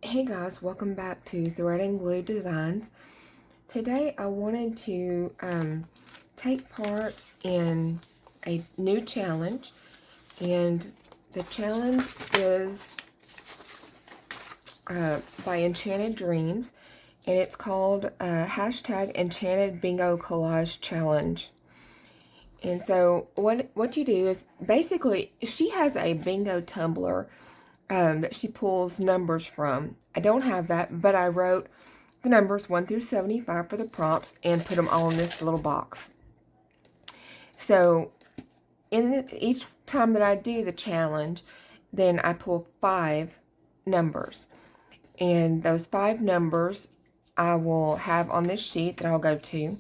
Hey guys, welcome back to Thread and Glue Designs. Today I wanted to take part in a new challenge, and the challenge is by Enchanted Dreams, and it's called hashtag Enchanted Bingo Collage Challenge. And so what you do is basically she has a bingo tumbler that she pulls numbers from. I don't have that, but I wrote the numbers 1 through 75 for the prompts and put them all in this little box. So each time that I do the challenge, then I pull 5 numbers. And those 5 numbers I will have on this sheet that I'll go to.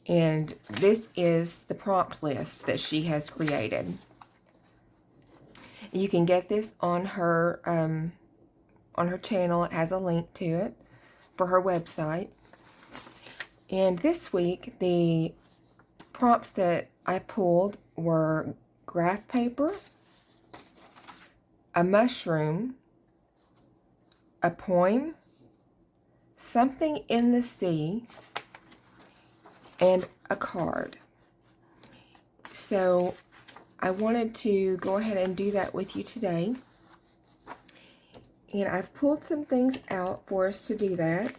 And this is the prompt list that she has created. You can get this on her channel. It has a link to it for her website. And this week, the prompts that I pulled were graph paper, a mushroom, a poem, something in the sea, and a card. So I wanted to go ahead and do that with you today. And I've pulled some things out for us to do that.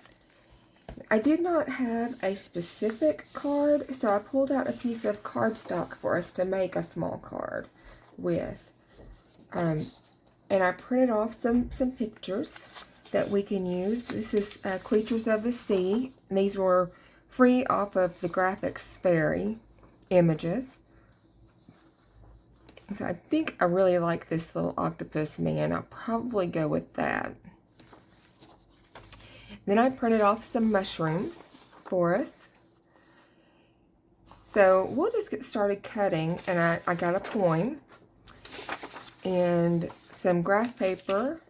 I did not have a specific card, so I pulled out a piece of cardstock for us to make a small card with. And I printed off some pictures that we can use. This is Creatures of the Sea. These were free off of the Graphics Fairy images. So I think I really like this little octopus man. I'll probably go with that. Then I printed off some mushrooms for us. So we'll just get started cutting. And I got a poem and some graph paper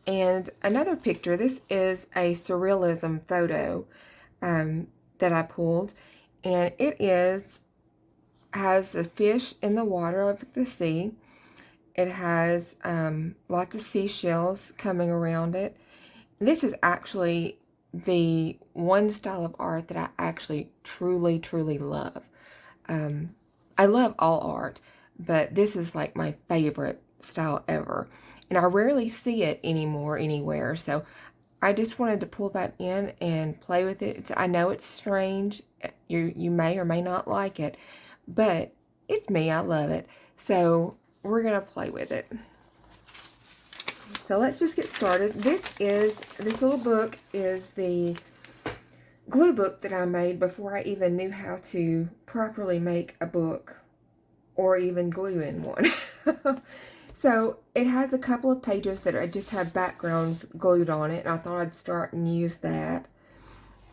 and another picture. This is a surrealism photo that I pulled. And it has a fish in the water of the sea. It has lots of seashells coming around it. This is actually the one style of art that I actually truly love. I love all art, but this is like my favorite style ever. And I rarely see it anymore anywhere, so I just wanted to pull that in and play with it. I know it's strange. You may or may not like it, but it's me. I love it. So we're going to play with it. So let's just get started. This little book is the glue book that I made before I even knew how to properly make a book or even glue in one. So it has a couple of pages that I just have backgrounds glued on it, and I thought I'd start and use that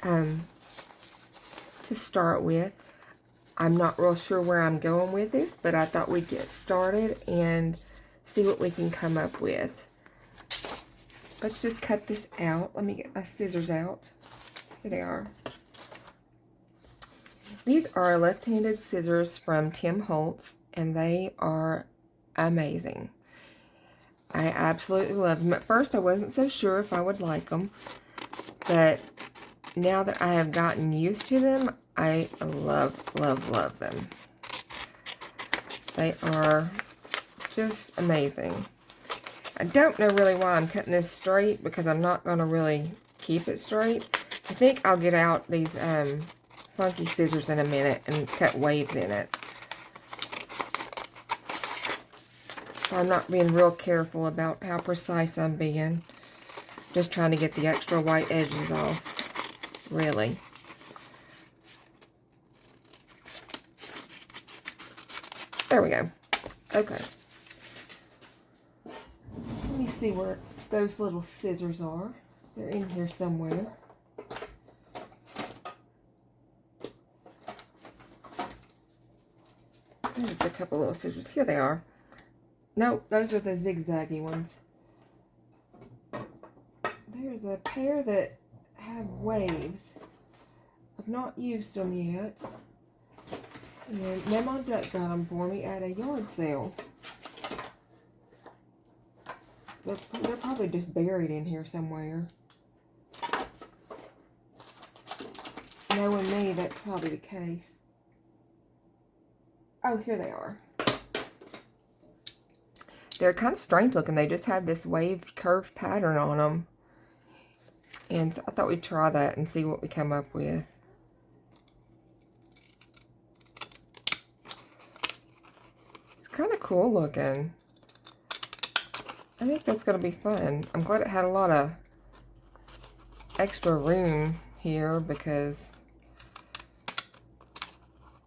to start with. I'm not real sure where I'm going with this, but I thought we'd get started and see what we can come up with. Let's just cut this out. Let me get my scissors out. Here they are. These are left-handed scissors from Tim Holtz, and they are amazing. I absolutely love them. At first, I wasn't so sure if I would like them, but now that I have gotten used to them, I love them. They are just amazing. I don't know really why I'm cutting this straight, because I'm not going to really keep it straight. I think I'll get out these funky scissors in a minute and cut waves in it. So I'm not being real careful about how precise I'm being. Just trying to get the extra white edges off, really. There we go. Okay. Let me see where those little scissors are. They're in here somewhere. There's a couple little scissors. Here they are. Nope, those are the zigzaggy ones. There's a pair that have waves. I've not used them yet. And Mama Duck got them for me at a yard sale. They're probably just buried in here somewhere. Knowing me, that's probably the case. Oh, here they are. They're kind of strange looking. They just had this waved curved pattern on them. And so I thought we'd try that and see what we come up with. It's kind of cool looking. I think that's going to be fun. I'm glad it had a lot of extra room here because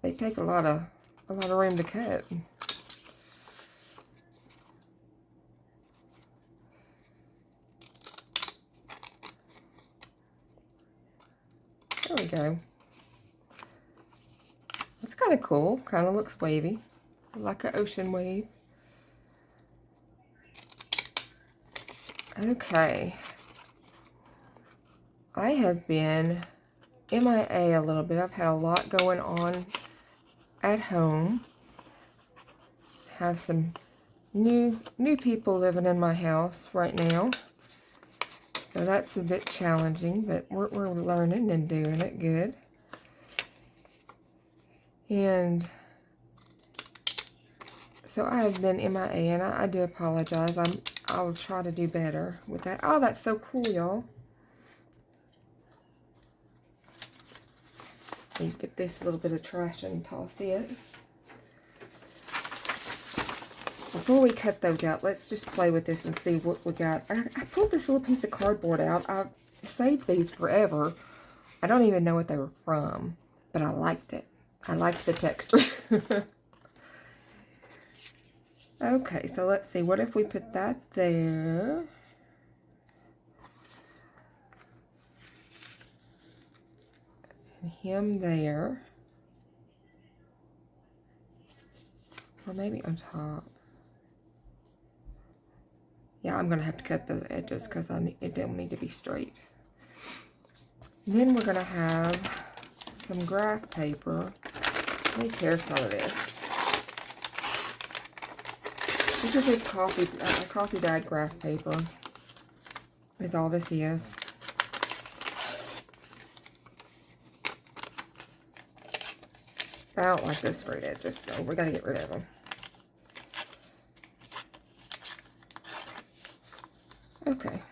they take a lot of room to cut. There we go. It's kind of cool. Kind of looks wavy, like an ocean wave. Okay. I have been MIA a little bit. I've had a lot going on at home. Have some new people living in my house right now. So that's a bit challenging, but we're learning and doing it good. And so I have been MIA, and I do apologize. I'll try to do better with that. Oh, that's so cool, y'all. Let me get this little bit of trash and toss it. Before we cut those out, let's just play with this and see what we got. I pulled this little piece of cardboard out. I've saved these forever. I don't even know what they were from, but I liked it. I liked the texture. Okay, so let's see. What if we put that there? And him there. Or maybe on top. Yeah, I'm going to have to cut those edges because it don't need to be straight. And then we're going to have some graph paper. Let me tear some of this. This is just coffee dyed graph paper. Is all this is. I don't like those straight edges, so we got to get rid of them. Okay.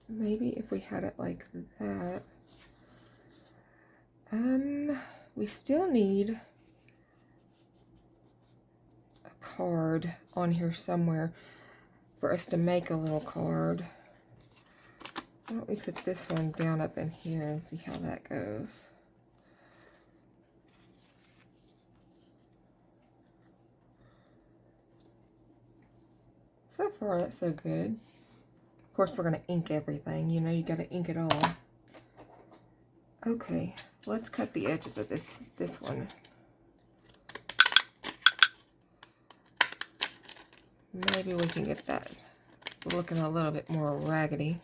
Maybe if we had it like that. We still need a card on here somewhere for us to make a little card. Why don't we put this one down up in here and see how that goes. So far, that's so good. Of course, we're going to ink everything. You know, you got to ink it all. Okay, let's cut the edges of this one. Maybe we can get that looking a little bit more raggedy.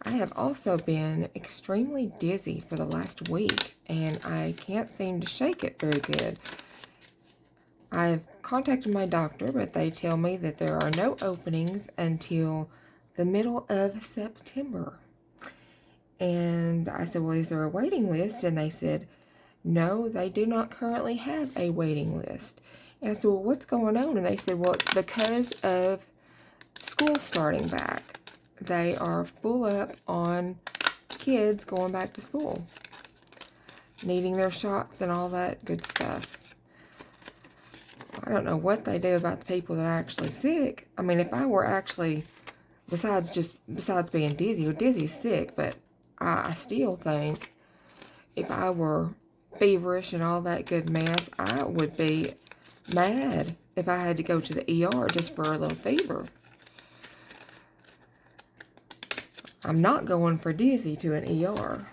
I have also been extremely dizzy for the last week, and I can't seem to shake it very good. I've contacted my doctor, but they tell me that there are no openings until the middle of September. And I said, well, is there a waiting list? And they said, no, they do not currently have a waiting list. And I said, well, what's going on? And they said, well, it's because of school starting back. They are full up on kids going back to school, needing their shots and all that good stuff. I don't know what they do about the people that are actually sick. I mean, if I were actually, besides being dizzy, well, dizzy's sick, but I still think if I were feverish and all that good mess, I would be mad if I had to go to the ER just for a little fever. I'm not going for dizzy to an ER.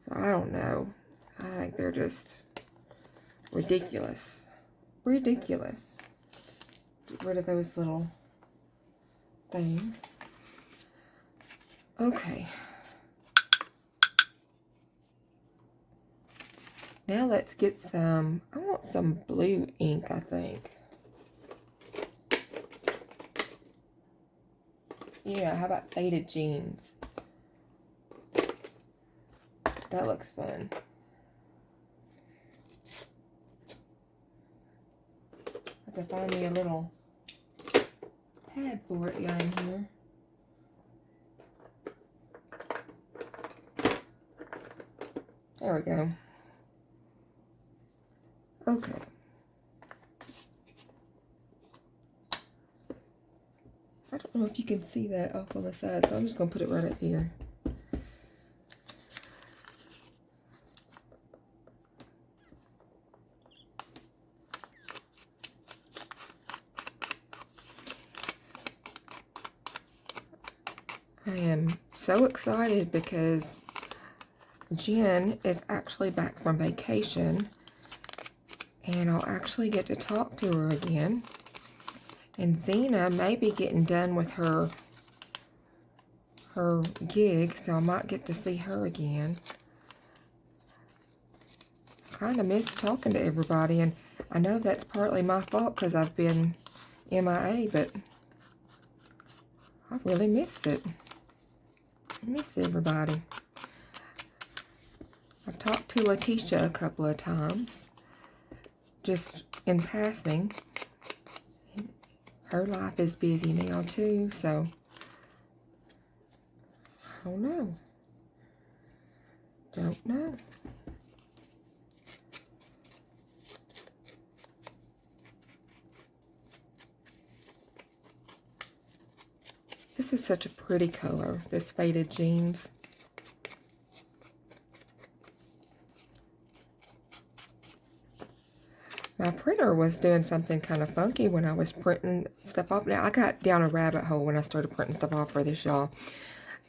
So I don't know. I think they're just ridiculous. Ridiculous. Get rid of those little things. Okay. Now let's get some, I want some blue ink, I think. Yeah, how about Faded Jeans? That looks fun. I have to find me a little pad for it down here. There we go. Okay. I don't know if you can see that off on the side, so I'm just going to put it right up here. I am so excited because Jen is actually back from vacation and I'll actually get to talk to her again. And Zena may be getting done with her gig, so I might get to see her again. Kind of miss talking to everybody, and I know that's partly my fault because I've been MIA, but I really miss it. I miss everybody. I've talked to Letitia a couple of times, just in passing. Her life is busy now too, so I don't know. Don't know. This is such a pretty color, this Faded Jeans. My printer was doing something kind of funky when I was printing stuff off. Now, I got down a rabbit hole when I started printing stuff off for this, y'all.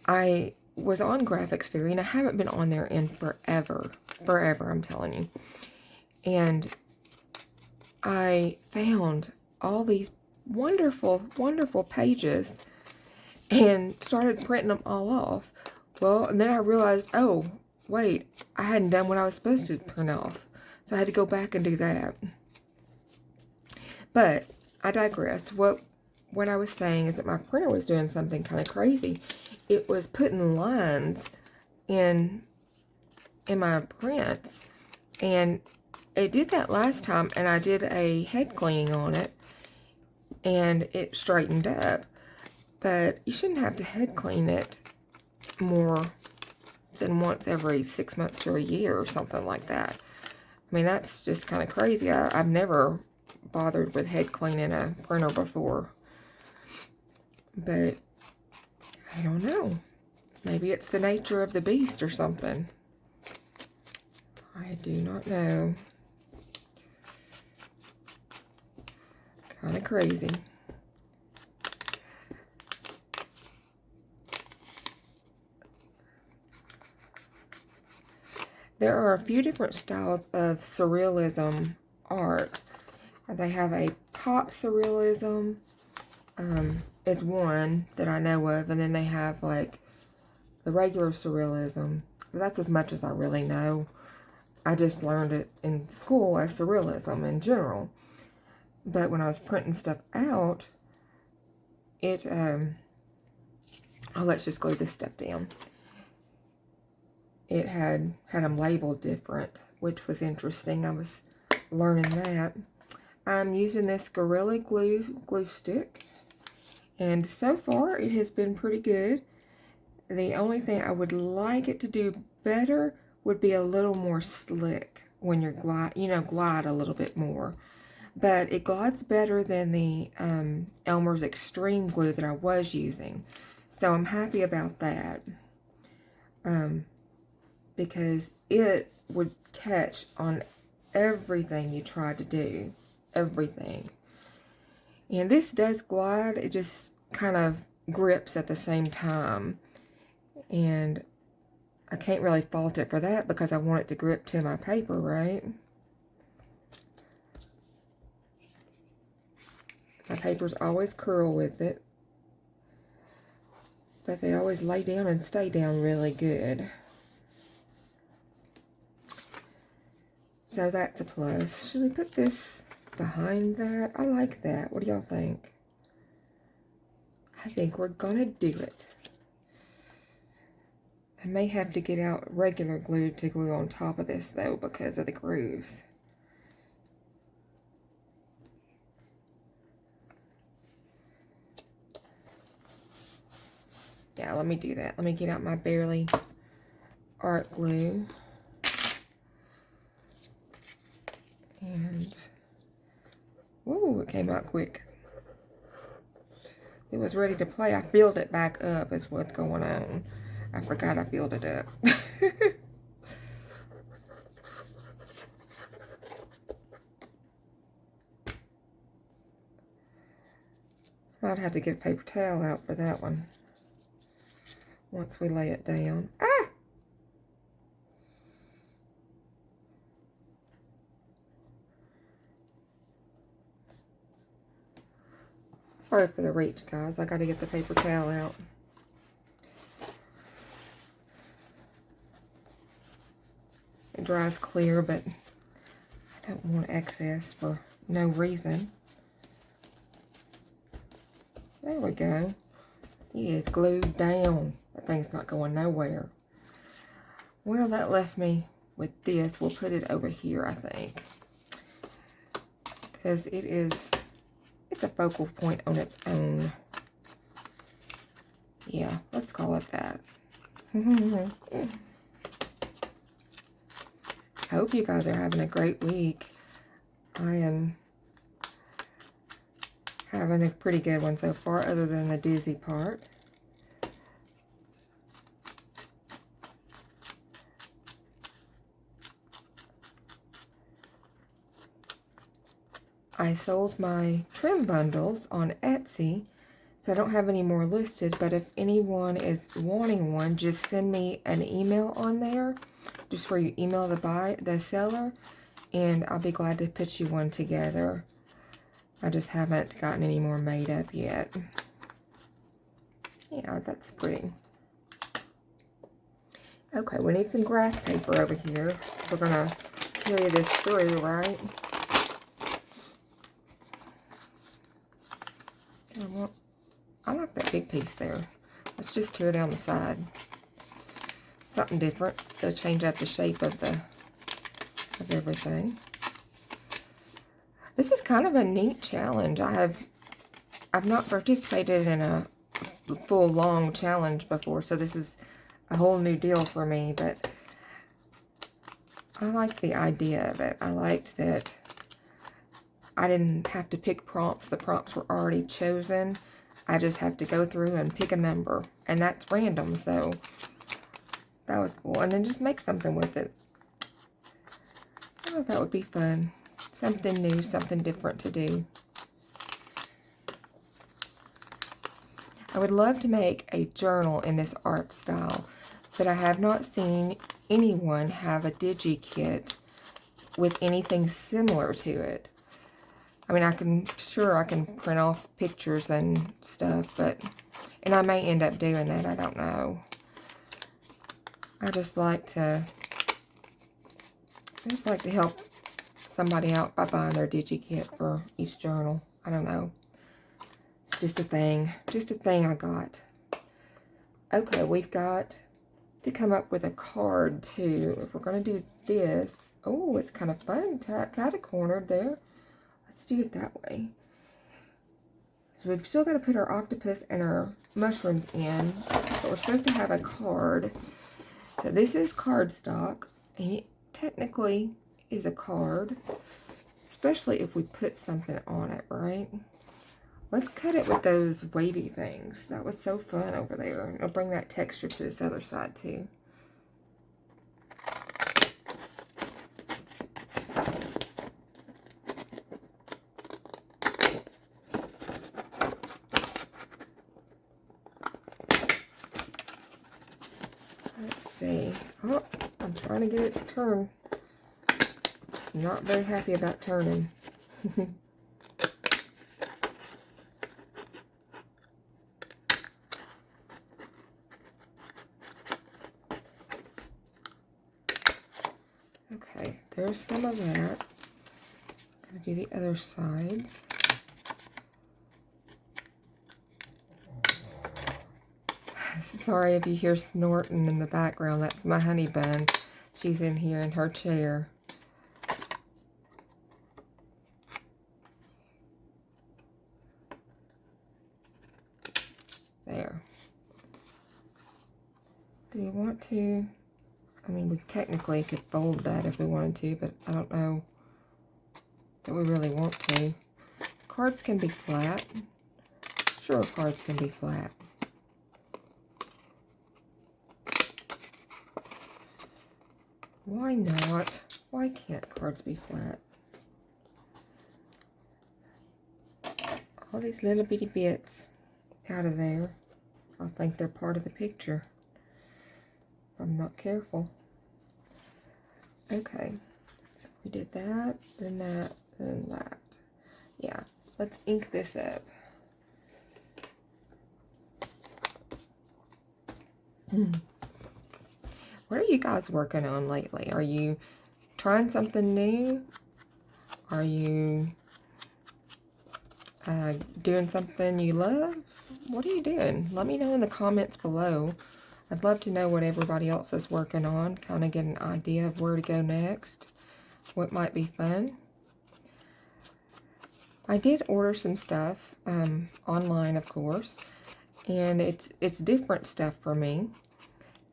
I was on Graphics Fairy, and I haven't been on there in forever. Forever, I'm telling you. And I found all these wonderful, wonderful pages and started printing them all off. Well, and then I realized, oh, wait, I hadn't done what I was supposed to print off. So I had to go back and do that. But I digress. What I was saying is that my printer was doing something kind of crazy. It was putting lines in my prints. And it did that last time, and I did a head cleaning on it. And it straightened up. But you shouldn't have to head clean it more than once every 6 months to a year or something like that. I mean, that's just kind of crazy. I've never bothered with head cleaning a printer before. But, I don't know. Maybe it's the nature of the beast or something. I do not know. Kind of crazy. There are a few different styles of surrealism art. They have a pop surrealism, is one that I know of, and then they have like the regular surrealism. But that's as much as I really know. I just learned it in school as surrealism in general. But when I was printing stuff out, it, oh, let's just glue this stuff down. It had them labeled different, which was interesting. I was learning that. I'm using this Gorilla glue stick, and so far it has been pretty good. The only thing I would like it to do better would be a little more slick when you're glide a little bit more. But it glides better than the Elmer's Extreme glue that I was using, so I'm happy about that. Because it would catch on everything you tried to do. Everything. And this does glide. It just kind of grips at the same time. And I can't really fault it for that because I want it to grip to my paper, right? My papers always curl with it, but they always lay down and stay down really good. So that's a plus. Should we put this behind that? I like that. What do y'all think? I think we're gonna do it. I may have to get out regular glue to glue on top of this though because of the grooves. Yeah, let me do that. Let me get out my Barely art glue. And, ooh, it came out quick. It was ready to play. I filled it back up is what's going on. I forgot I filled it up. Might have to get a paper towel out for that one. Once we lay it down. Ah! Sorry for the reach, guys. I got to get the paper towel out. It dries clear, but I don't want excess for no reason. There we go. It is glued down. That thing's not going nowhere. Well, that left me with this. We'll put it over here, I think. Because it's a focal point on its own. Yeah, let's call it that. I hope you guys are having a great week. I am having a pretty good one so far, other than the doozy part. I sold my trim bundles on Etsy, so I don't have any more listed, but if anyone is wanting one, just send me an email on there, just where you email the seller, and I'll be glad to put you one together. I just haven't gotten any more made up yet. Yeah, that's pretty. Okay, we need some graph paper over here. We're gonna carry this through, right? I like that big piece there. Let's just tear down the side. Something different to change up the shape of everything. This is kind of a neat challenge. I've not participated in a full long challenge before, so this is a whole new deal for me, but I like the idea of it. I liked that I didn't have to pick prompts. The prompts were already chosen. I just have to go through and pick a number, and that's random, so that was cool. And then just make something with it. I thought that would be fun. Something new, something different to do. I would love to make a journal in this art style, but I have not seen anyone have a digi-kit with anything similar to it. I mean, I can print off pictures and stuff, and I may end up doing that, I don't know. I just like to help somebody out by buying their digi-kit for each journal. I don't know. It's just a thing I got. Okay, we've got to come up with a card too. If we're gonna do this, oh, it's kind of fun, kind of cornered there. Let's do it that way. So we've still got to put our octopus and our mushrooms in, but we're supposed to have a card. So this is cardstock, and it technically is a card, especially if we put something on it, right? Let's cut it with those wavy things. That was so fun over there. I'll bring that texture to this other side too. Let's see. Oh, I'm trying to get it to turn. I'm not very happy about turning. there's some of that. Gotta do the other sides. Sorry if you hear snorting in the background. That's my honey bun. She's in here in her chair. There. Do you want to? I mean, we technically could fold that if we wanted to, but I don't know that we really want to. Cards can be flat. Sure, cards can be flat. Why not? Why can't cards be flat? All these little bitty bits out of there. I'll think they're part of the picture. If I'm not careful. Okay. So we did that, then that, then that. Yeah. Let's ink this up. What are you guys working on lately? Are you trying something new? Are you doing something you love? What are you doing? Let me know in the comments below. I'd love to know what everybody else is working on. Kind of get an idea of where to go next. What might be fun. I did order some stuff online, of course. And it's different stuff for me.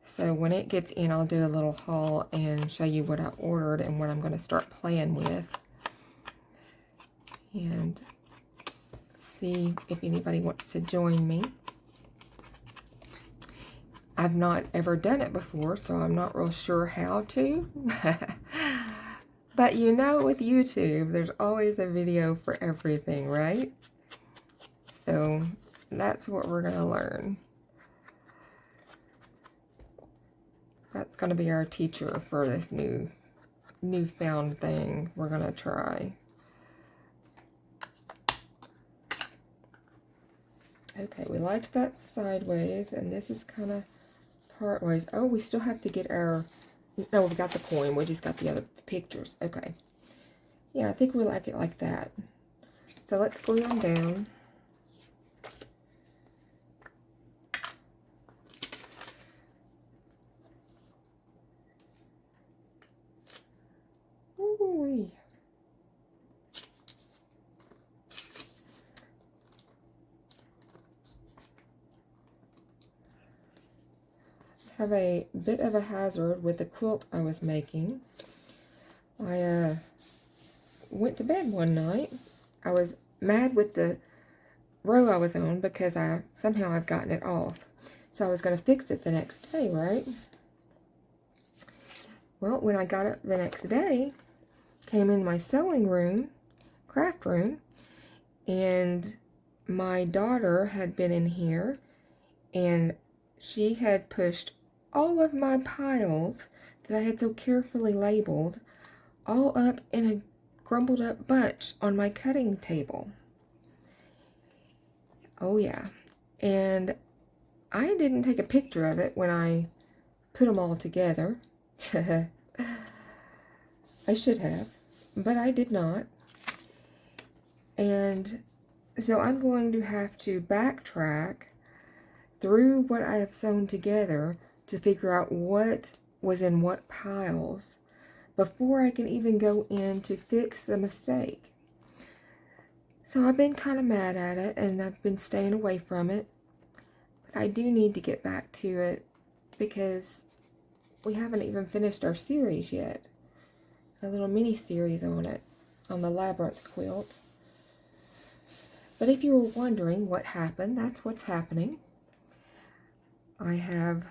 So when it gets in, I'll do a little haul and show you what I ordered and what I'm going to start playing with. And see if anybody wants to join me. I've not ever done it before, so I'm not real sure how to. But you know, with YouTube, there's always a video for everything, right? So that's what we're going to learn. That's going to be our teacher for this newfound thing we're going to try. Okay, we liked that sideways, and this is kind of partways. Oh, we still have to get our... No, we've got the coin. We just got the other pictures. Okay. Yeah, I think we like it like that. So let's glue them down. Ooh-wee. Have a bit of a hazard with the quilt I was making. I went to bed one night. I was mad with the row I was on because somehow I've gotten it off. So I was going to fix it the next day, right? Well, when I got up the next day, came in my sewing room, craft room, and my daughter had been in here, and she had pushed all of my piles that I had so carefully labeled all up in a crumbled up bunch on my cutting table. Oh yeah. And I didn't take a picture of it when I put them all together. I should have, but I did not. And so I'm going to have to backtrack through what I have sewn together to figure out what was in what piles before I can even go in to fix the mistake. So I've been kind of mad at it, and I've been staying away from it. But I do need to get back to it because we haven't even finished our series yet. A little mini series on it, on the Labyrinth quilt. But if you were wondering what happened, that's what's happening. I have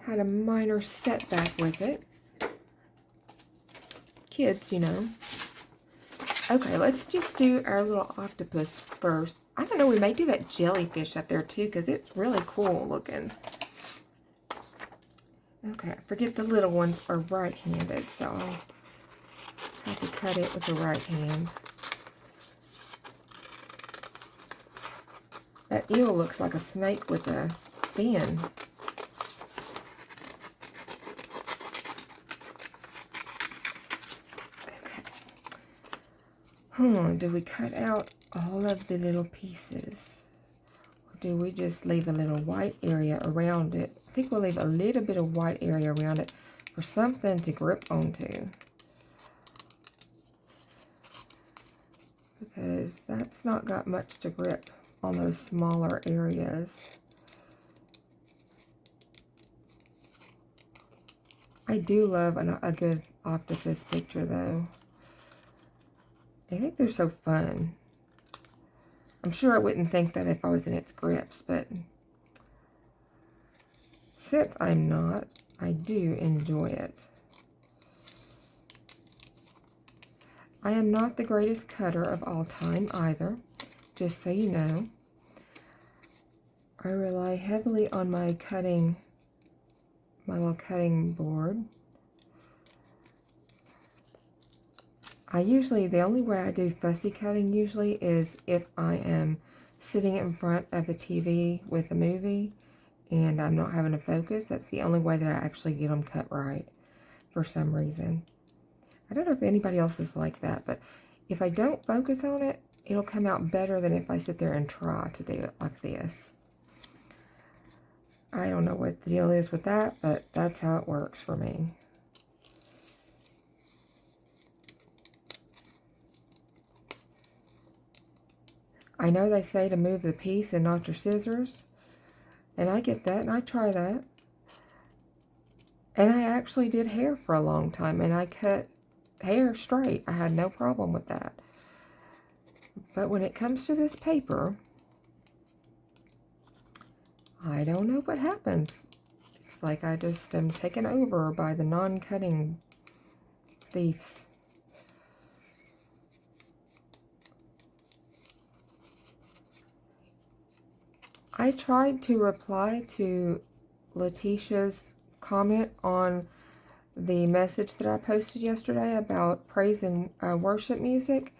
had a minor setback with it. Kids, you know. Okay, let's just do our little octopus first. I don't know, we may do that jellyfish up there too, because it's really cool looking. Okay, I forget the little ones are right-handed, so I'll have to cut it with the right hand. That eel looks like a snake with a fin. Do we cut out all of the little pieces? Or do we just leave a little white area around it? I think we'll leave a little bit of white area around it for something to grip onto. Because that's not got much to grip on those smaller areas. I do love a good octopus picture though. I think they're so fun. I'm sure I wouldn't think that if I was in its grips, but since I'm not, I do enjoy it. I am not the greatest cutter of all time either, just so you know. I rely heavily on my little cutting board. The only way I do fussy cutting usually is if I am sitting in front of a TV with a movie and I'm not having to focus. That's the only way that I actually get them cut right for some reason. I don't know if anybody else is like that, but if I don't focus on it, it'll come out better than if I sit there and try to do it like this. I don't know what the deal is with that, but that's how it works for me. I know they say to move the piece and not your scissors, and I get that, and I try that. And I actually did hair for a long time, and I cut hair straight. I had no problem with that. But when it comes to this paper, I don't know what happens. It's like I just am taken over by the non-cutting thieves. I tried to reply to Letitia's comment on the message that I posted yesterday about praise and worship music,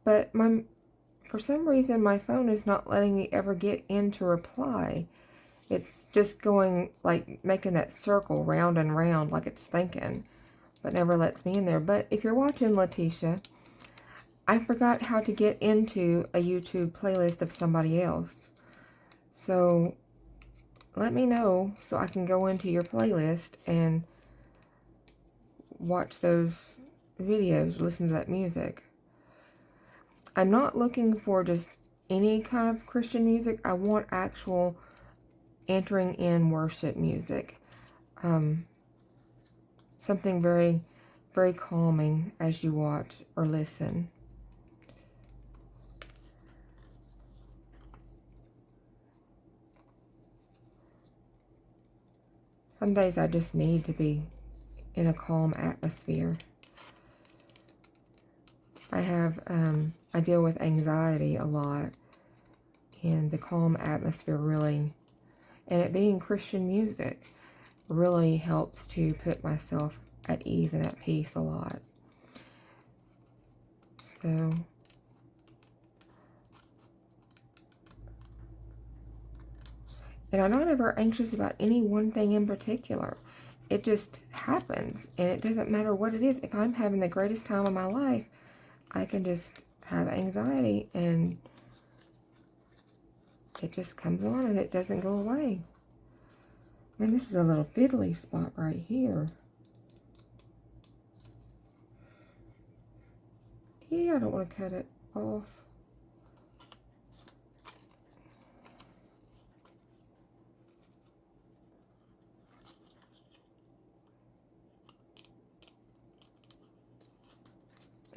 but for some reason my phone is not letting me ever get into reply. It's just going, like, making that circle round and round like it's thinking, but never lets me in there. But if you're watching, Letitia, I forgot how to get into a YouTube playlist of somebody else. So let me know so I can go into your playlist and watch those videos, listen to that music. I'm not looking for just any kind of Christian music. I want actual entering in worship music. Something very, very calming as you watch or listen. Some days I just need to be in a calm atmosphere. I deal with anxiety a lot, and the calm atmosphere really, and it being Christian music, really helps to put myself at ease and at peace a lot. So, and I'm not ever anxious about any one thing in particular. It just happens, and it doesn't matter what it is. If I'm having the greatest time of my life, I can just have anxiety, and it just comes on, and it doesn't go away. Man, this is a little fiddly spot right here. Yeah, I don't want to cut it off.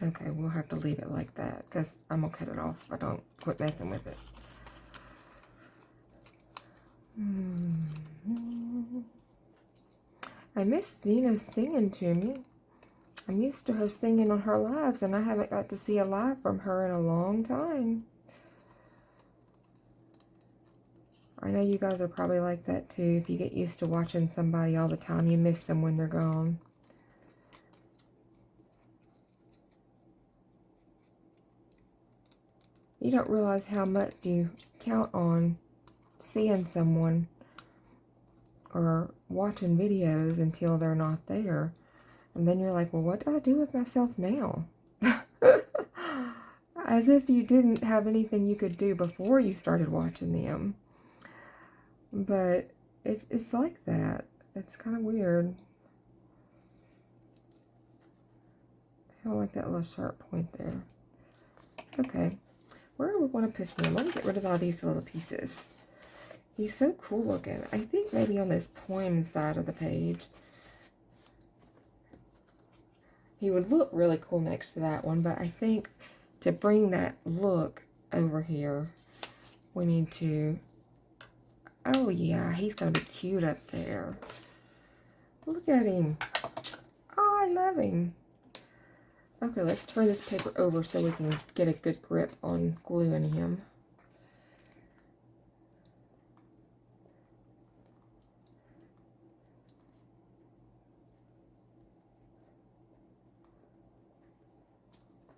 Okay, we'll have to leave it like that because I'm going to cut it off if I don't quit messing with it. I miss Zena singing to me. I'm used to her singing on her lives, and I haven't got to see a live from her in a long time. I know you guys are probably like that too. If you get used to watching somebody all the time, you miss them when they're gone. You don't realize how much you count on seeing someone or watching videos until they're not there. And then you're like, well, what do I do with myself now? As if you didn't have anything you could do before you started watching them. But it's like that. It's kind of weird. I don't like that little sharp point there. Okay. Where do we want to put him? Let me get rid of all these little pieces. He's so cool looking. I think maybe on this poem side of the page. He would look really cool next to that one, but I think to bring that look over here, we need to... Oh yeah, he's going to be cute up there. Look at him. Oh, I love him. Okay, let's turn this paper over so we can get a good grip on gluing him.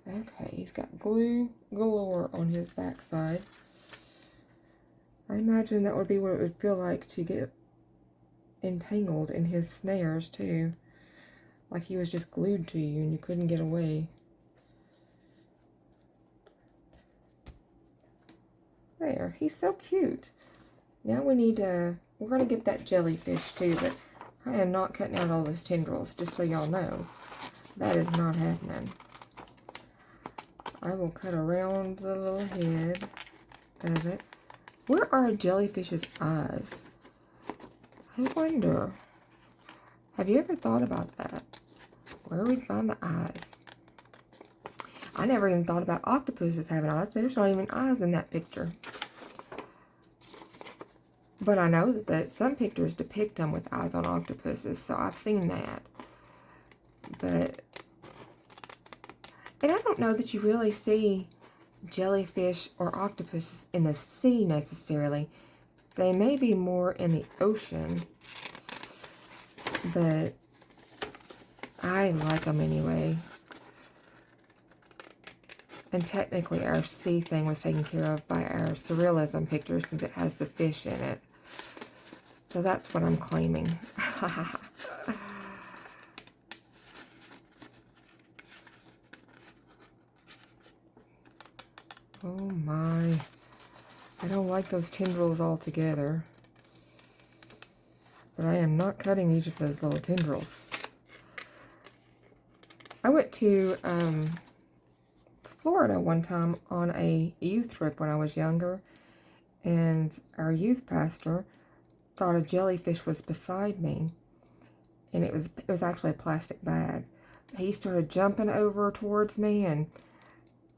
Okay, he's got glue galore on his backside. I imagine that would be what it would feel like to get entangled in his snares too. Like he was just glued to you and you couldn't get away. There, he's so cute. Now we need to, we're going to get that jellyfish too, but I am not cutting out all those tendrils, just so y'all know. That is not happening. I will cut around the little head of it. Where are a jellyfish's eyes? I wonder. Have you ever thought about that? Where we'd find the eyes? I never even thought about octopuses having eyes. There's not even eyes in that picture. But I know that some pictures depict them with eyes on octopuses, so I've seen that. But... And I don't know that you really see jellyfish or octopuses in the sea necessarily. They may be more in the ocean, but I like them anyway. And technically our sea thing was taken care of by our surrealism picture since it has the fish in it. So that's what I'm claiming. Oh my, I don't like those tendrils altogether, but I am not cutting each of those little tendrils. I went to Florida one time on a youth trip when I was younger, and our youth pastor thought a jellyfish was beside me, and it was actually a plastic bag. He started jumping over towards me and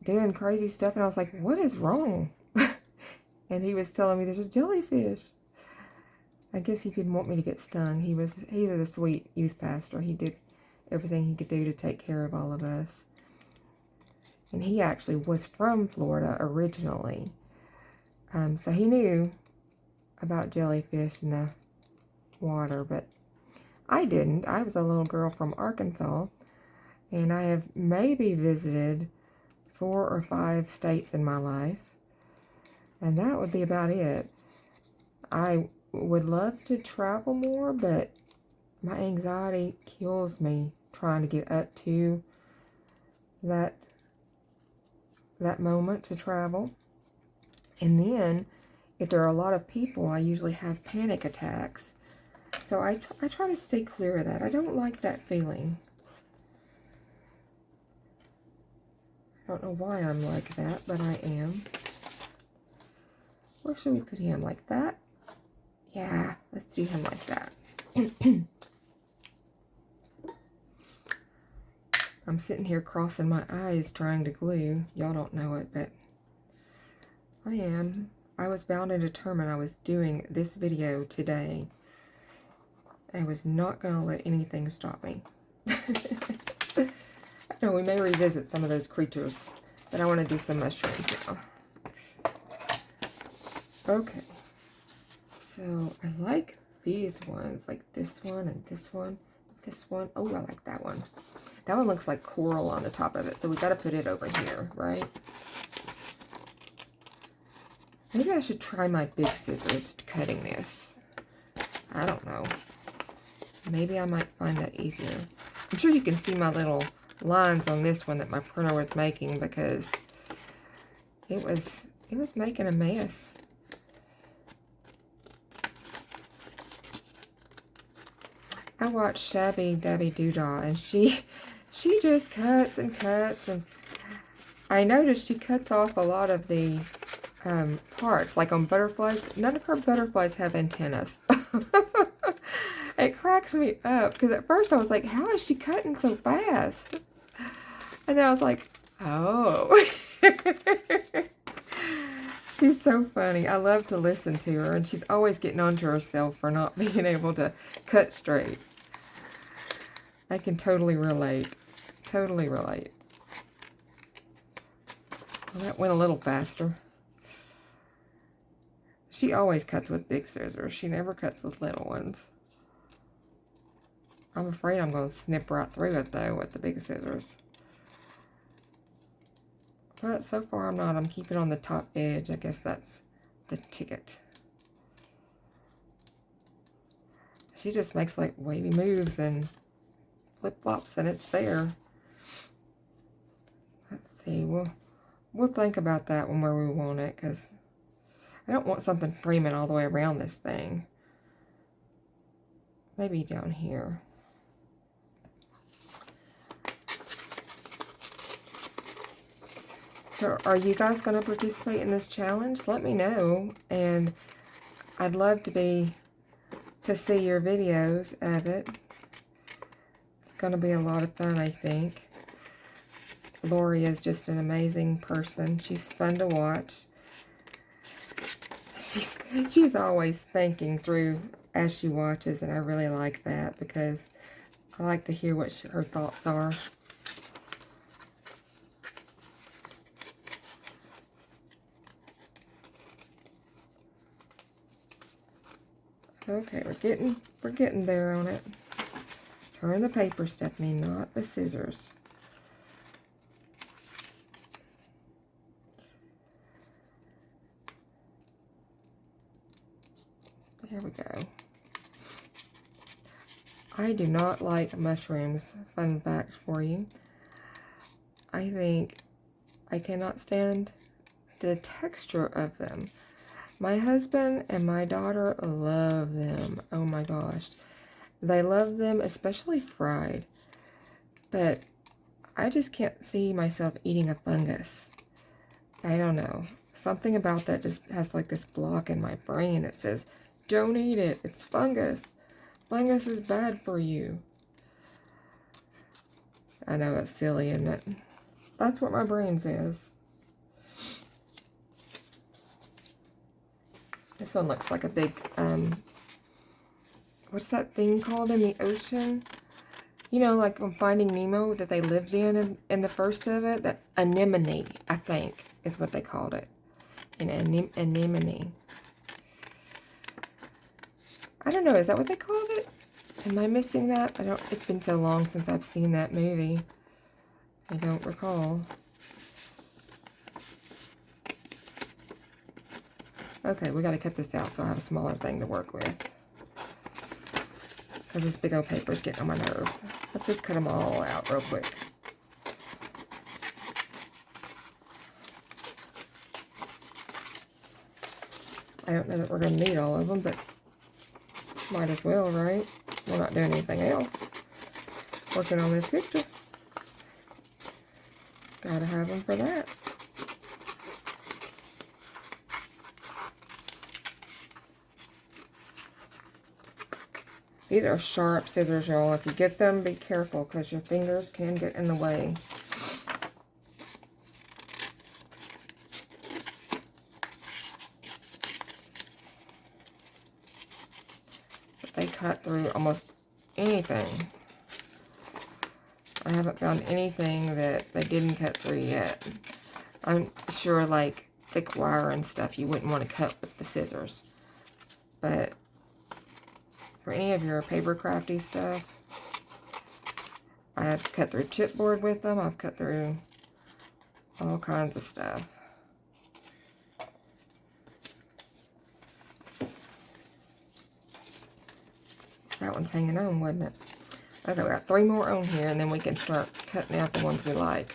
doing crazy stuff, and I was like, what is wrong? And he was telling me there's a jellyfish. I guess he didn't want me to get stung. He was a sweet youth pastor. He did everything he could do to take care of all of us. And he actually was from Florida originally. So he knew about jellyfish in the water, but I didn't. I was a little girl from Arkansas, and I have maybe visited 4 or 5 states in my life, and that would be about it. I would love to travel more, but my anxiety kills me trying to get up to that moment to travel. And then if there are a lot of people, I usually have panic attacks. So I try to stay clear of that. I don't like that feeling. I don't know why I'm like that, but I am. Where should we put him? Like that? Yeah, let's do him like that. I'm sitting here crossing my eyes trying to glue. Y'all don't know it, but I am. I was bound and determined I was doing this video today. I was not going to let anything stop me. No, we may revisit some of those creatures, but I want to do some mushrooms now. Okay. So, I like these ones, like this one and this one, this one. Oh, I like that one. That one looks like coral on the top of it, so we got to put it over here, right? Maybe I should try my big scissors cutting this. I don't know. Maybe I might find that easier. I'm sure you can see my little lines on this one that my printer was making because it was making a mess. I watched Shabby Dabby Doodah, and she just cuts and cuts, and I noticed she cuts off a lot of the parts, like on butterflies. None of her butterflies have antennas. It cracks me up, because at first I was like, how is she cutting so fast? And then I was like, oh. She's so funny. I love to listen to her, and she's always getting onto herself for not being able to cut straight. I can totally relate. Totally relate. Well, that went a little faster. She always cuts with big scissors. She never cuts with little ones. I'm afraid I'm going to snip right through it, though, with the big scissors. But so far I'm not. I'm keeping on the top edge. I guess that's the ticket. She just makes like wavy moves and flip-flops, and it's there. Let's see. We'll think about that one where we want it, because I don't want something framing all the way around this thing. Maybe down here. So are you guys going to participate in this challenge? Let me know, and I'd love to see your videos of it. It's going to be a lot of fun, I think. Lori is just an amazing person. She's fun to watch. She's always thinking through as she watches, and I really like that, because I like to hear what her thoughts are. Okay, we're getting there on it. Turn the paper, Stephanie, not the scissors. There we go. I do not like mushrooms. Fun fact for you. I think I cannot stand the texture of them. My husband and my daughter love them. Oh my gosh. They love them, especially fried. But I just can't see myself eating a fungus. I don't know. Something about that just has like this block in my brain that says, don't eat it. It's fungus. Fungus is bad for you. I know it's silly, isn't it? That's what my brain says. This one looks like a big, what's that thing called in the ocean? You know, like from Finding Nemo that they lived in the first of it? That anemone, I think, is what they called it. An anemone. I don't know, is that what they called it? Am I missing that? It's been so long since I've seen that movie. I don't recall. Okay, we gotta cut this out so I have a smaller thing to work with. Because this big old paper is getting on my nerves. Let's just cut them all out real quick. I don't know that we're gonna need all of them, but might as well, right? We're not doing anything else. Working on this picture. Gotta have them for that. These are sharp scissors, y'all. If you get them, be careful, because your fingers can get in the way. But they cut through almost anything. I haven't found anything that they didn't cut through yet. I'm sure, like, thick wire and stuff you wouldn't want to cut with the scissors. But for any of your paper crafty stuff, I've cut through chipboard with them. I've cut through all kinds of stuff. That one's hanging on, wasn't it? Okay, we got 3 more on here, and then we can start cutting out the ones we like.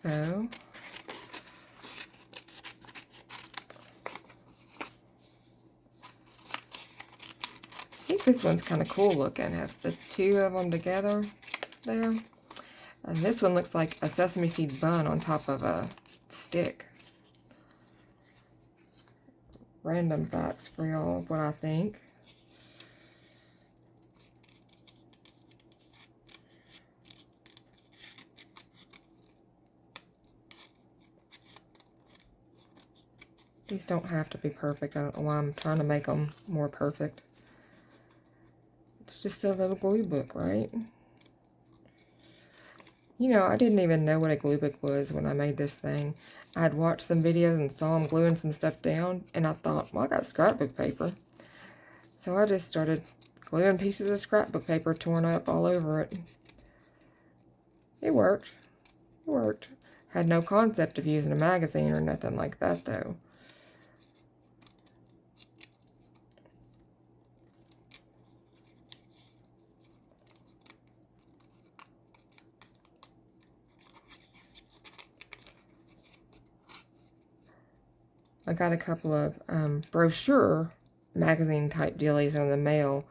go. I think this one's kind of cool looking. Have the two of them together there. And this one looks like a sesame seed bun on top of a stick. Random facts for y'all of what I think. These don't have to be perfect. I don't know why I'm trying to make them more perfect. It's just a little glue book, right? You know, I didn't even know what a glue book was when I made this thing. I had watched some videos and saw them gluing some stuff down, and I thought, well, I got scrapbook paper. So I just started gluing pieces of scrapbook paper torn up all over it. It worked. It worked. Had no concept of using a magazine or nothing like that, though. I got a couple of brochure magazine type dealies in the mail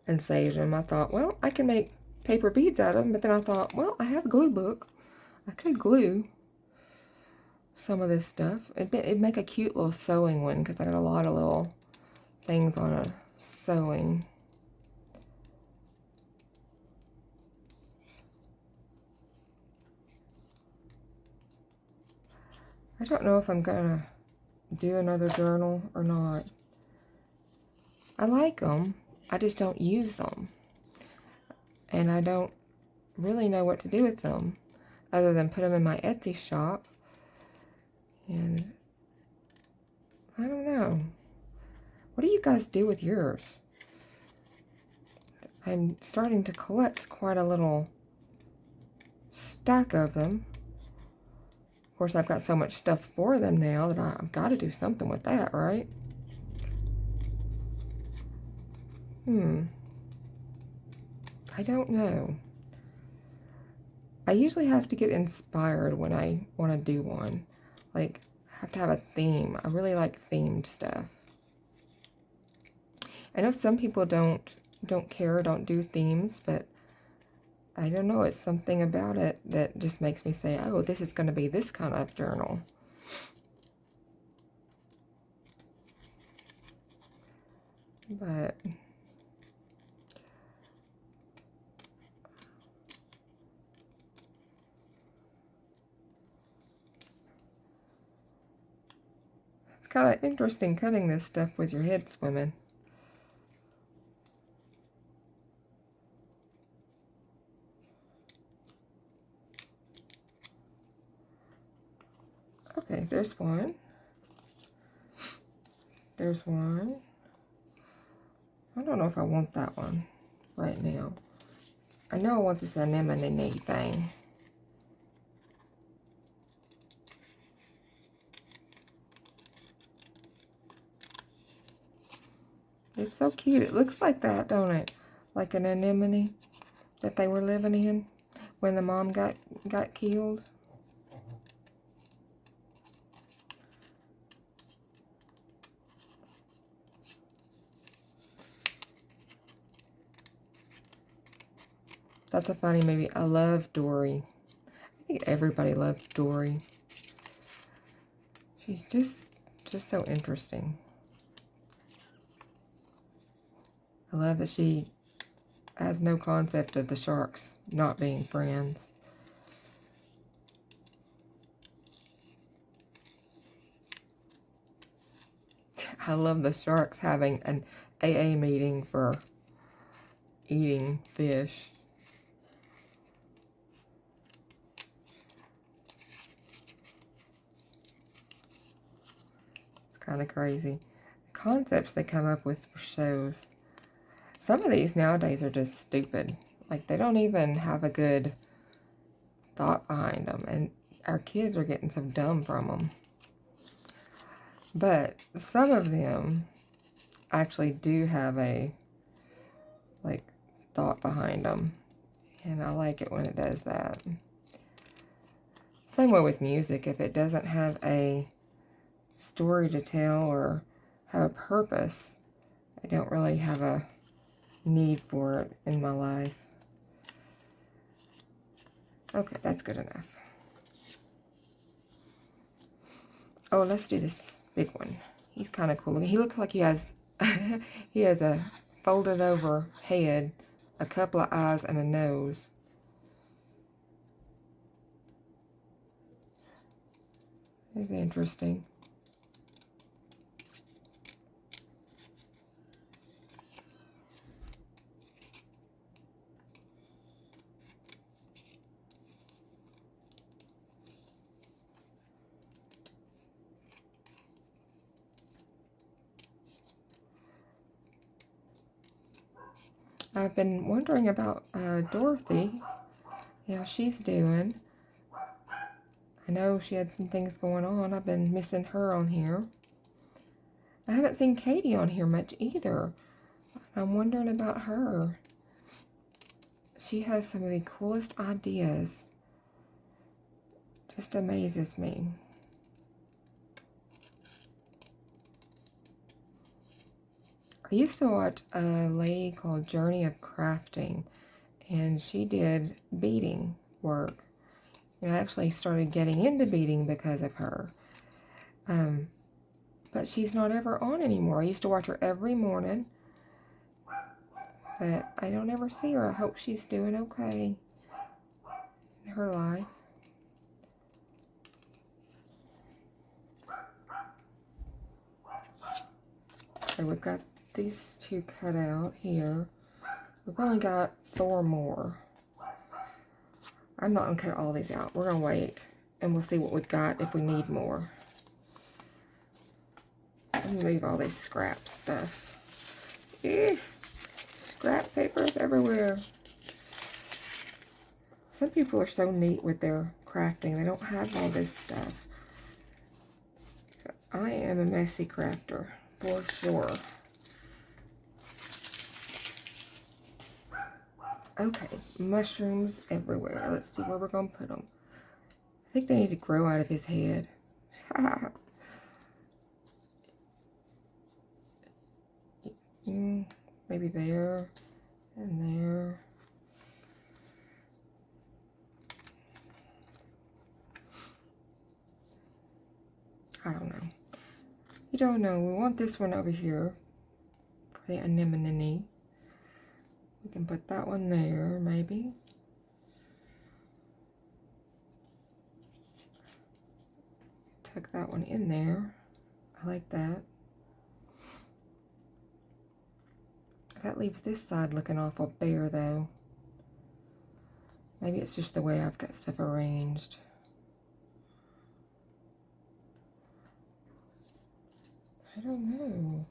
and saved them. I thought, well, I can make paper beads out of them, but then I thought, well, I have a glue book. I could glue some of this stuff. It'd make a cute little sewing one because I got a lot of little things on a sewing. I don't know if I'm gonna do another journal or not. I like them. I just don't use them. And I don't really know what to do with them other than put them in my Etsy shop. And I don't know. What do you guys do with yours? I'm starting to collect quite a little stack of them. Of course, I've got so much stuff for them now that I've got to do something with that, right? I don't know. I usually have to get inspired when I want to do one. Like, I have to have a theme. I really like themed stuff. I know some people don't care, don't do themes, but I don't know, it's something about it that just makes me say, oh, this is going to be this kind of journal. But it's kind of interesting cutting this stuff with your head swimming. Okay, there's one. There's one. I don't know if I want that one right now. I know I want this anemone thing. It's so cute. It looks like that, don't it? Like an anemone that they were living in when the mom got killed. That's a funny movie. I love Dory. I think everybody loves Dory. She's just so interesting. I love that she has no concept of the sharks not being friends. I love the sharks having an AA meeting for eating fish. It's kind of crazy. The concepts they come up with for shows. Some of these nowadays are just stupid. Like, they don't even have a good thought behind them. And our kids are getting so dumb from them. But some of them actually do have a, like, thought behind them. And I like it when it does that. Same way with music. If it doesn't have a story to tell or have a purpose, I don't really have a need for it in my life. Okay, that's good enough. Oh, let's do this big one. He's kind of cool. He looks like he has he has a folded over head, a couple of eyes, and a nose. It's interesting. I've been wondering about Dorothy, how she's doing. I know she had some things going on. I've been missing her on here. I haven't seen Katie on here much either. I'm wondering about her. She has some of the coolest ideas. Just amazes me. I used to watch a lady called Journey of Crafting, and she did beading work. And I actually started getting into beading because of her. But she's not ever on anymore. I used to watch her every morning, but I don't ever see her. I hope she's doing okay in her life. Okay, we've got these two cut out here. We've only got 4 more. I'm not going to cut all these out. We're going to wait, and we'll see what we've got if we need more. Let me move all this scrap stuff. Ew, scrap papers everywhere. Some people are so neat with their crafting. They don't have all this stuff. I am a messy crafter, for sure. Okay, mushrooms everywhere. Let's see where we're going to put them. I think they need to grow out of his head. Maybe there and there. I don't know. You don't know. We want this one over here for the anemone. We can put that one there, maybe. Tuck that one in there. I like that. That leaves this side looking awful bare, though. Maybe it's just the way I've got stuff arranged. I don't know.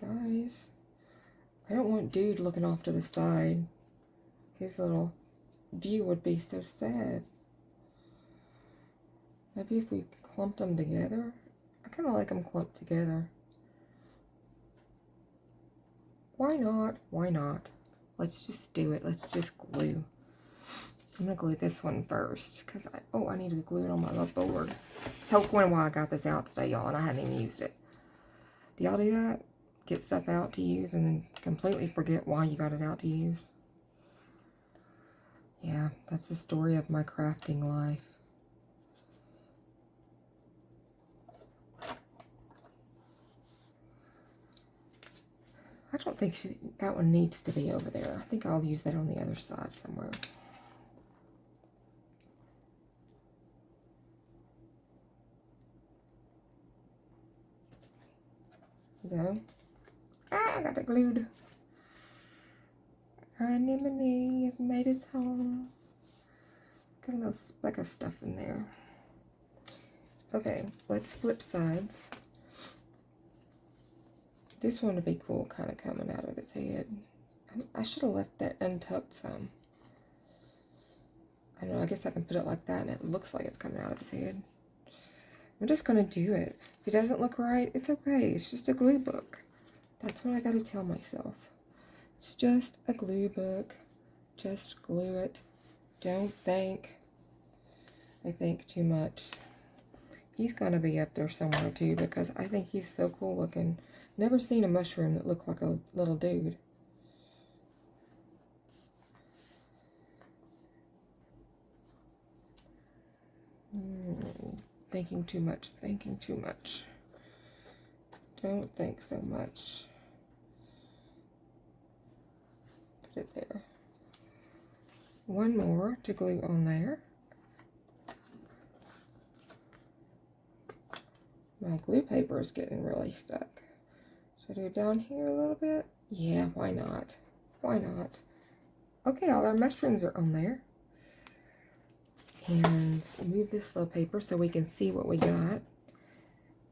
Guys, I don't want dude looking off to the side. His little view would be so sad. Maybe if we clumped them together. I kind of like them clumped together. Why not? Why not? Let's just do it. Let's just glue. I'm going to glue this one first. Because I need to glue it on my little board. That's why I got this out today, y'all. And I hadn't even used it. Do y'all do that? Get stuff out to use and then completely forget why you got it out to use? Yeah, that's the story of my crafting life. I don't think that one needs to be over there. I think I'll use that on the other side somewhere. There we go. I got it glued. Our anemone has made its home. Got a little speck of stuff in there. Okay, let's flip sides. This one would be cool, kind of coming out of its head. I should have left that untucked some. I don't know, I guess I can put it like that and it looks like it's coming out of its head. I'm just going to do it. If it doesn't look right, it's okay. It's just a glue book. That's what I got to tell myself. It's just a glue book. Just glue it. Don't think. I think, too much. He's going to be up there somewhere too because I think he's so cool looking. Never seen a mushroom that looked like a little dude. Thinking too much, thinking too much. Don't think so much. Put it there. One more to glue on there. My glue paper is getting really stuck. Should I do it down here a little bit? Yeah, why not? Why not? Okay, all our mushrooms are on there. And move this little paper so we can see what we got.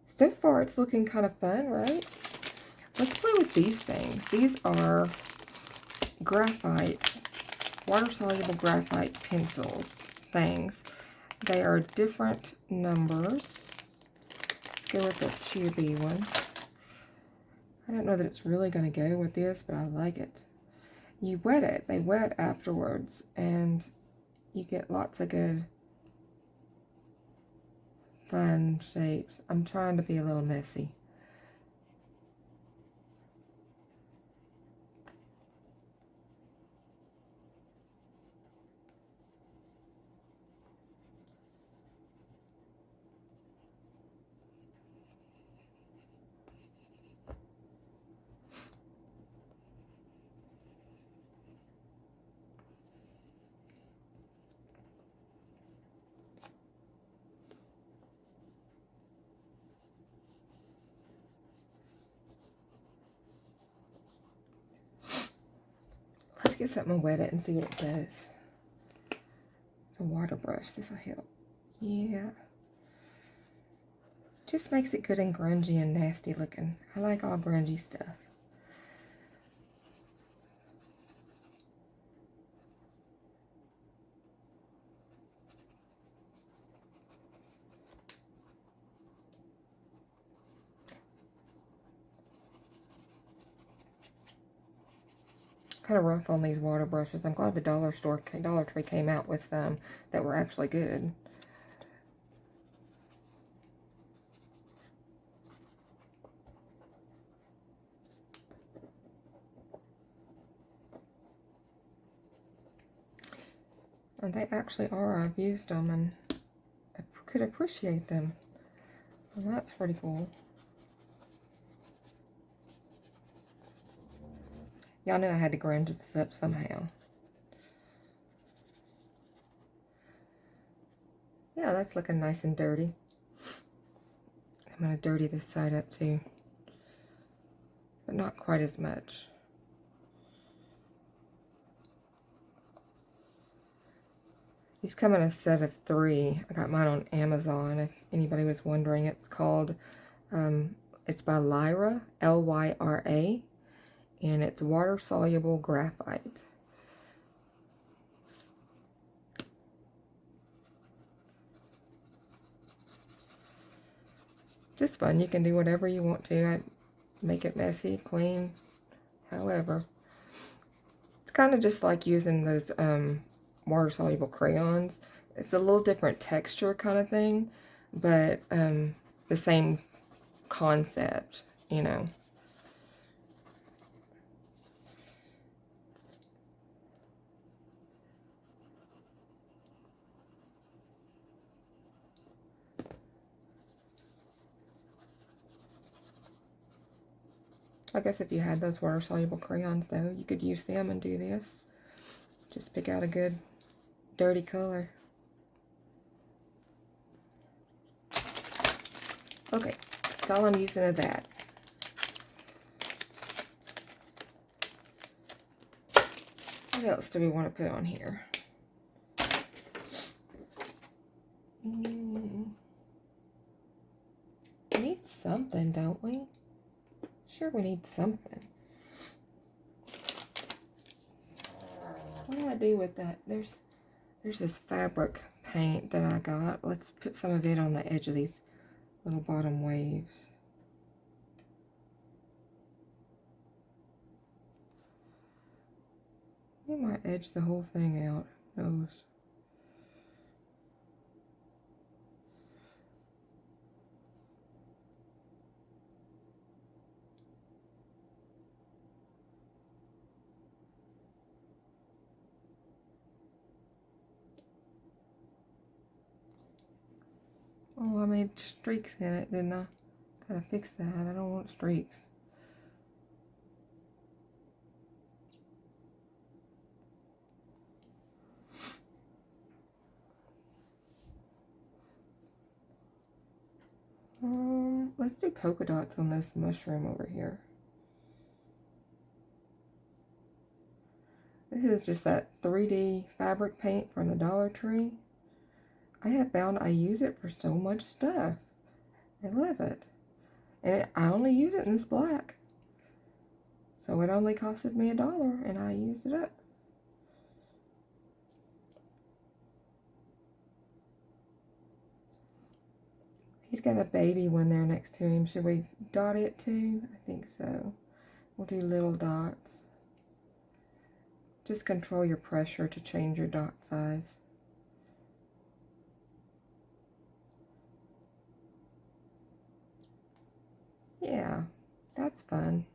So far, it's looking kind of fun, right? Let's play with these things. These are graphite, water-soluble graphite pencils things. They are different numbers. Let's go with the 2B one. I don't know that it's really going to go with this, but I like it. You wet it. They wet afterwards, and you get lots of good, fun shapes. I'm trying to be a little messy. Let's get something and wet it and see what it does. It's a water brush. This will help. Yeah. Just makes it good and grungy and nasty looking. I like all grungy stuff. Kind of rough on these water brushes. I'm glad the Dollar Tree came out with some that were actually good. And they actually are. I've used them and I could appreciate them. Well, that's pretty cool. Y'all knew I had to grunge this up somehow. Yeah, that's looking nice and dirty. I'm going to dirty this side up too. But not quite as much. These come in a set of 3. I got mine on Amazon, if anybody was wondering. It's called, it's by Lyra, L-Y-R-A, and it's water-soluble graphite. Just fun. You can do whatever you want to. I make it messy, clean, however. It's kind of just like using those water-soluble crayons. It's a little different texture kind of thing, but the same concept, you know. I guess if you had those water-soluble crayons, though, you could use them and do this. Just pick out a good, dirty color. Okay, that's all I'm using of that. What else do we want to put on here? We need something, don't we? Sure, we need something. What do I do with that? There's this fabric paint that I got. Let's put some of it on the edge of these little bottom waves. We might edge the whole thing out. Who knows? Oh, I made streaks in it, didn't I? Gotta fix that. I don't want streaks. Let's do polka dots on this mushroom over here. This is just that 3D fabric paint from the Dollar Tree. I have found I use it for so much stuff. I love it. And I only use it in this black. So it only costed me $1 and I used it up. He's got a baby one there next to him. Should we dot it too? I think so. We'll do little dots. Just control your pressure to change your dot size. Yeah, that's fun.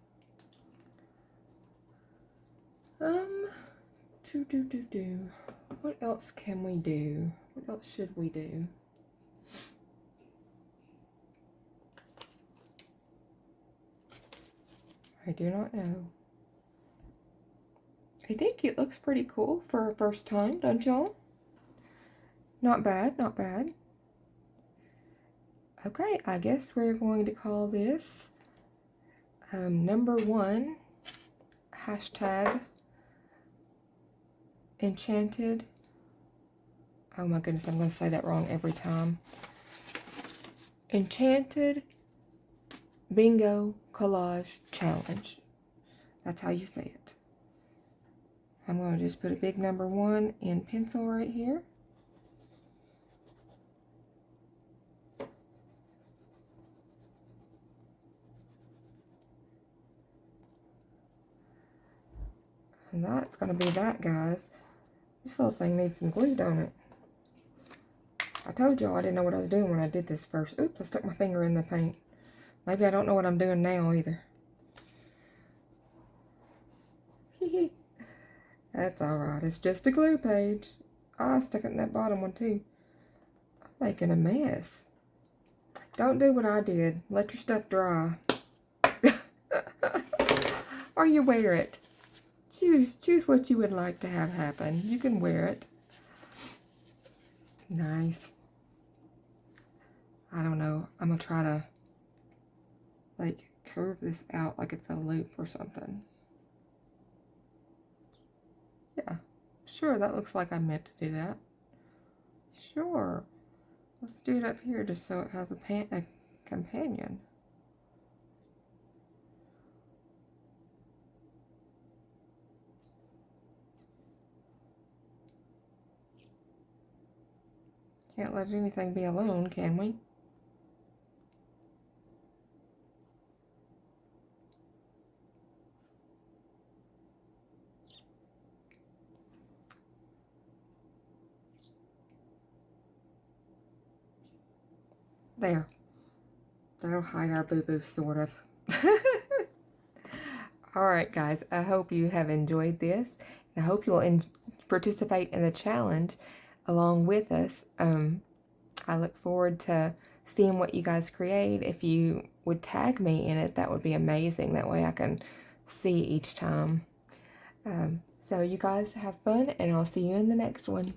What else can we do? What else should we do? I do not know. I think it looks pretty cool for a first time, don't y'all? Not bad, not bad. Okay, I guess we're going to call this number 1 hashtag Enchanted. Oh my goodness, I'm going to say that wrong every time. Enchanted Bingo Collage Challenge. That's how you say it. I'm going to just put a big number 1 in pencil right here. And that's going to be that, guys. This little thing needs some glue, don't it? I told y'all I didn't know what I was doing when I did this first. Oops, I stuck my finger in the paint. Maybe I don't know what I'm doing now either. That's alright. It's just a glue page. I stuck it in that bottom one too. I'm making a mess. Don't do what I did. Let your stuff dry. Or you wear it. Choose what you would like to have happen. You can wear it. Nice. I don't know. I'm going to try to like curve this out like it's a loop or something. Yeah, sure, that looks like I meant to do that. Sure. Let's do it up here just so it has a companion. Can't let anything be alone, can we? There. That'll hide our boo-boo, sort of. Alright, guys. I hope you have enjoyed this. And I hope you'll participate in the challenge along with us. I look forward to seeing what you guys create. If you would tag me in it, that would be amazing. That way I can see each time. So you guys have fun, and I'll see you in the next one.